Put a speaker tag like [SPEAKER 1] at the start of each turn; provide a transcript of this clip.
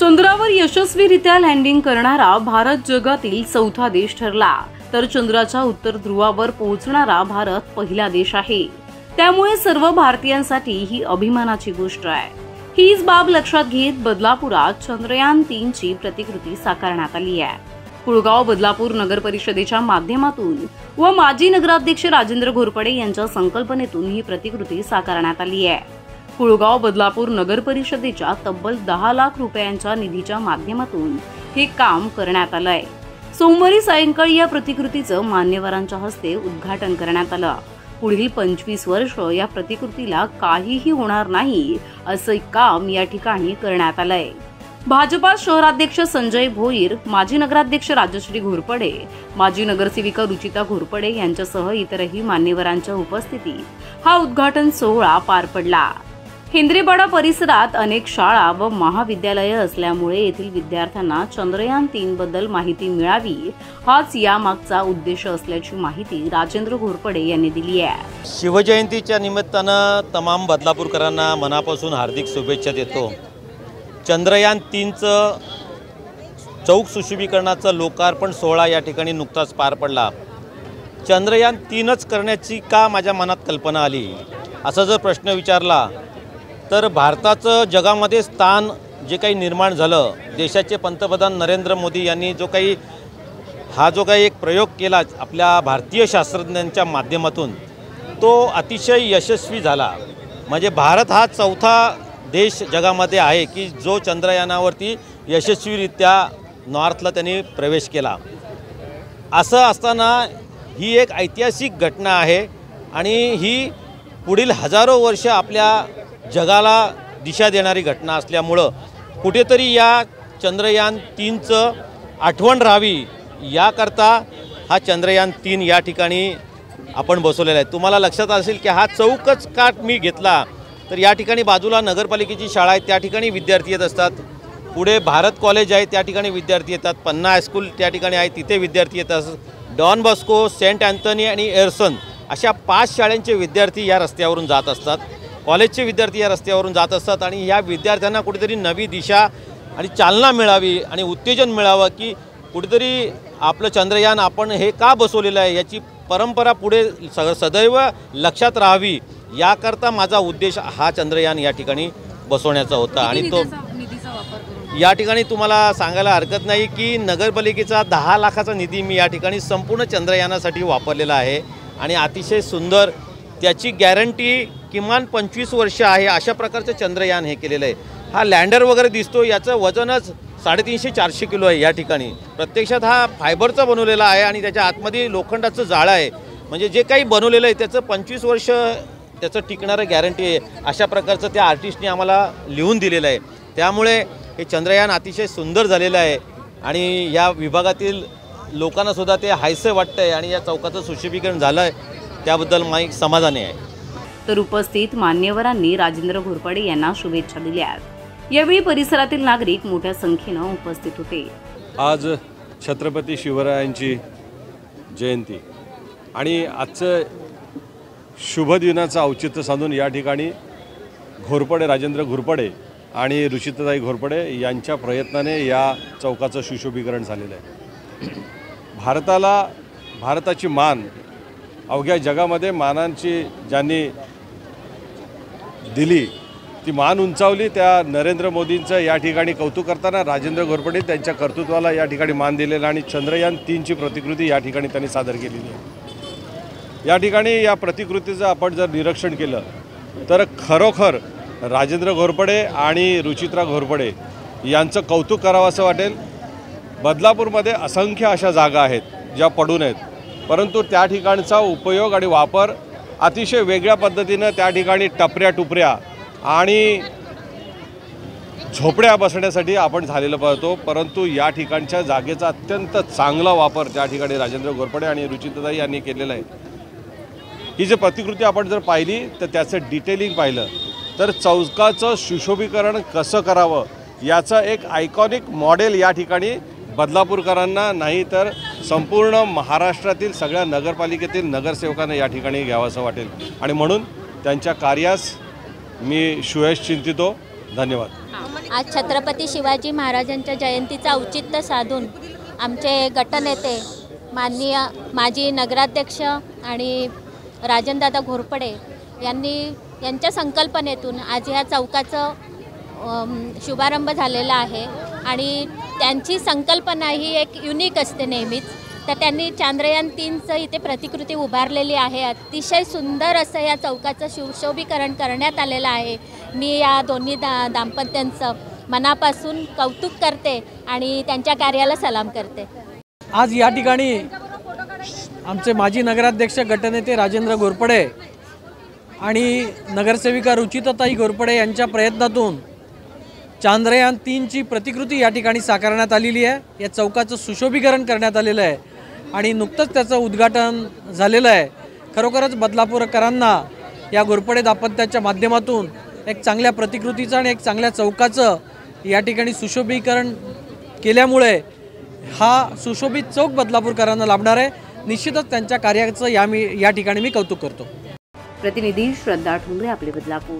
[SPEAKER 1] चंद्रावर यशस्वीरित्या लँडिंग करणारा भारत जगातील चौथा देश ठरला, तर चंद्राच्या उत्तर ध्रुवावर पोहोचणारा भारत पहिला देश आहे। त्यामुळे सर्व भारतीयांसाठी ही अभिमानाची गोष्ट आहे। हीच बाब लक्षात घेत बदलापुरात चंद्रयान 3 ची प्रतिकृती साकारण्यात आली आहे। कुळगाव बदलापूर नगर परिषदेच्या माध्यमातून व माजी नगराध्यक्ष राजेंद्र घोरपडे यांच्या संकल्पनेतून ही प्रतिकृती साकारण्यात आली आहे। कुळगाव बदलापूर नगर परिषदेच्या तब्बल 10 लाख रुपयांच्या निधीच्या माध्यमातून हे काम करण्यात आलंय। सोमवारी सायंकाळी या प्रतिकृतीचं मान्यवरांच्या हस्ते उद्घाटन करण्यात आलं। पुढील 25 वर्ष या प्रतिकृतीला काहीही होणार नाही असं काम या ठिकाणी करण्यात आलंय। भाजपा शहराध्यक्ष संजय भोईर, माजी नगराध्यक्ष राजश्री घोरपडे, माजी नगरसेविका रुचिता घोरपडे यांच्यासह इतरही मान्यवरांच्या उपस्थितीत हा उद्घाटन सोहळा पार पडला। हिंद्रेपाडा परिसरात अनेक शाळा व महाविद्यालये असल्यामुळे येथील विद्यार्थ्यांना चंद्रयान 3 बद्दल माहिती मिळावी, हाच यामागचा उद्देश असल्याची माहिती राजेंद्र घोरपडे यांनी दिली आहे।
[SPEAKER 2] शिवजयंतीच्या निमित्तानं तमाम बदलापूरकरांना मनापासून हार्दिक शुभेच्छा देतो। चंद्रयान 3चं चौक सुशोभीकरणाचा लोकार्पण सोहळा या ठिकाणी नुकताच पार पडला। चंद्रयान 3च करण्याची का माझ्या मनात कल्पना आली असा जर प्रश्न विचारला तर भारताचं जगामध्ये स्थान जे काही निर्माण झालं, देशाचे पंतप्रधान नरेंद्र मोदी यांनी जो काही एक प्रयोग केला आपल्या भारतीय शास्त्रज्ञांच्या माध्यमातून, तो अतिशय यशस्वी झाला। म्हणजे भारत हा चौथा देश जगामध्ये आहे की जो चंद्रयानावरती यशस्वीरित्या नॉर्थला त्यांनी प्रवेश केला। असं असताना ही एक ऐतिहासिक घटना आहे आणि ही पुढील हजारो वर्ष आपल्या जगाला दिशा देणारी घटना असल्यामुळं कुठेतरी या चंद्रयान 3चं आठवण राहावी याकरता हा चंद्रयान 3 या ठिकाणी आपण बसवलेला आहे। तुम्हाला लक्षात असेल की हा चौकच का मी घेतला तर या ठिकाणी बाजूला नगरपालिकेची शाळा आहे, त्या ठिकाणी विद्यार्थी येत असतात। पुढे भारत कॉलेज आहे, त्या ठिकाणी विद्यार्थी येतात। पन्ना हायस्कूल त्या ठिकाणी आहे, तिथे विद्यार्थी येतात। डॉन बॉस्को, सेंट अँथनी आणि एअरसन अशा 5 शाळांचे विद्यार्थी या रस्त्यावरून जात असतात। कॉलेजचे विद्यार्थी या रस्त्यावरून जात असतात आणि ह्या विद्यार्थ्यांना कुठेतरी नवी दिशा आणि चालना मिळावी आणि उत्तेजन मिळावं की कुठेतरी आपलं चंद्रयान आपण हे का बसवलेलं आहे याची परंपरा पुढे सदैव लक्षात राहावी याकरता माझा उद्देश हा चंद्रयान या ठिकाणी बसवण्याचा होता। आणि तो या ठिकाणी तुम्हाला सांगायला हरकत नाही की नगरपालिकेचा 10 लाखाचा निधी मी या ठिकाणी संपूर्ण चंद्रयानासाठी वापरलेला आहे आणि अतिशय सुंदर त्याची गॅरंटी किमान 25 वर्ष आहे अशा प्रकारचं चंद्रयान हे केलेलं आहे। हा लँडर वगैरे दिसतो, याचं वजनच 350-400 किलो आहे। या ठिकाणी प्रत्यक्षात हा फायबरचा बनवलेला आहे आणि त्याच्या आतमध्ये लोखंडाचं जाळं आहे। म्हणजे जे काही बनवलेलं आहे त्याचं 25 वर्ष त्याचं टिकणारं गॅरंटी आहे अशा प्रकारचं त्या आर्टिस्टने आम्हाला लिहून दिलेलं आहे। त्यामुळे हे चंद्रयान अतिशय सुंदर झालेलं आहे आणि या विभागातील लोकांनासुद्धा ते हायसं वाटतं आहे आणि या चौकाचं सुशोभीकरण झालं आहे त्याबद्दल मी समाधानी आहे।
[SPEAKER 1] तर उपस्थित मान्यवरांनी राजेंद्र घोरपडे यांना शुभेच्छा दिल्या। यावेळी परिसरातील नागरिक मोठ्या संख्येने उपस्थित होते।
[SPEAKER 3] आज छत्रपती शिवरायांची जयंती आणि आजचं शुभ दिनाचं औचित्य साधून या ठिकाणी राजेंद्र घोरपडे आणि रुचिताताई घोरपडे यांच्या प्रयत्नाने या चौकाचं सुशोभीकरण झालेलं आहे। भारताची मान अवघ्या जगामध्ये मानांची ज्यांनी दिली ती मान उंचावली त्या नरेंद्र मोदींचं या ठिकाणी कौतुक करताना राजेंद्र घोरपडे त्यांच्या कर्तृत्वाला या ठिकाणी मान दिलेला आणि चंद्रयान 3 ची प्रतिकृती या ठिकाणी त्यांनी सादर केलेली आहे। या ठिकाणी या प्रतिकृतीचं आपण जर निरीक्षण केलं तर खरोखर राजेंद्र घोरपडे आणि रुचित्रा घोरपडे यांचं कौतुक करावं असं वाटेल। बदलापूरमध्ये असंख्य अशा जागा आहेत ज्या पडून आहेत, परंतु त्या ठिकाणचा उपयोग आणि वापर अतिशय वेगळ्या पद्धतीनं त्या ठिकाणी टपऱ्या आणि झोपड्या बसण्यासाठी आपण झालेलं पाहतो। परंतु या ठिकाणच्या जागेचा अत्यंत चांगला वापर त्या ठिकाणी राजेंद्र घोरपडे आणि रुचिताताई यांनी केलेला आहे। ही जी प्रतिकृती आपण जर पाहिली तर त्याचं डिटेलिंग पाहिलं तर चौकाचं सुशोभीकरण कसं करावं याचं एक आयकॉनिक मॉडेल या ठिकाणी बदलापूरकरांना नाही तर संपूर्ण महाराष्ट्रातील सगळ्या नगरपालिकेतील नगरसेवकांना या ठिकाणी घ्यावंसं वाटेल आणि म्हणून त्यांच्या कार्यास मी शुभेच्छा चिंतितो। धन्यवाद।
[SPEAKER 4] आज छत्रपती शिवाजी महाराजांच्या जयंतीचा औचित्य साधून आमचे गटनेते माननीय माजी नगराध्यक्ष आणि राजनदादा घोरपडे यांच्या संकल्पनेतून आज ह्या चौकाचं शुभारंभ झालेला आहे आणि त्यांची संकल्पना ही एक युनिक असते नेहमीच. तर त्यांनी चांद्रयान 3चं इथे प्रतिकृती उभारलेली आहे. अतिशय सुंदर असं या चौकाचं सुशोभीकरण करण्यात आलेलं आहे. मी या दोन्ही दाम्पत्यांचं मनापासून कौतुक करते आणि त्यांच्या कार्याला सलाम करते.
[SPEAKER 5] आज या ठिकाणी आमचे माजी नगराध्यक्ष गटनेते राजेंद्र घोरपडे आणि नगरसेविका रुचिताताई घोरपडे यांच्या प्रयत्नातून चांद्रयान 3ची प्रतिकृती या ठिकाणी साकारण्यात आलेली आहे. या चौकाचं सुशोभीकरण करण्यात आलेलं आहे आणि नुकतंच त्याचं उद्घाटन झालेलं आहे. खरोखरच बदलापूरकरांना या घोरपडे दाम्पत्याच्या माध्यमातून एक चांगल्या प्रतिकृतीचं आणि एक चांगल्या चौकाचं या ठिकाणी सुशोभीकरण केल्यामुळे हा सुशोभित चौक बदलापूरकरांना लाभणार आहे. निश्चितच त्यांच्या कार्याचं या ठिकाणी मी कौतुक करतो.
[SPEAKER 1] प्रतिनिधी श्रद्धा ठोंबरे, आपले बदलापूर.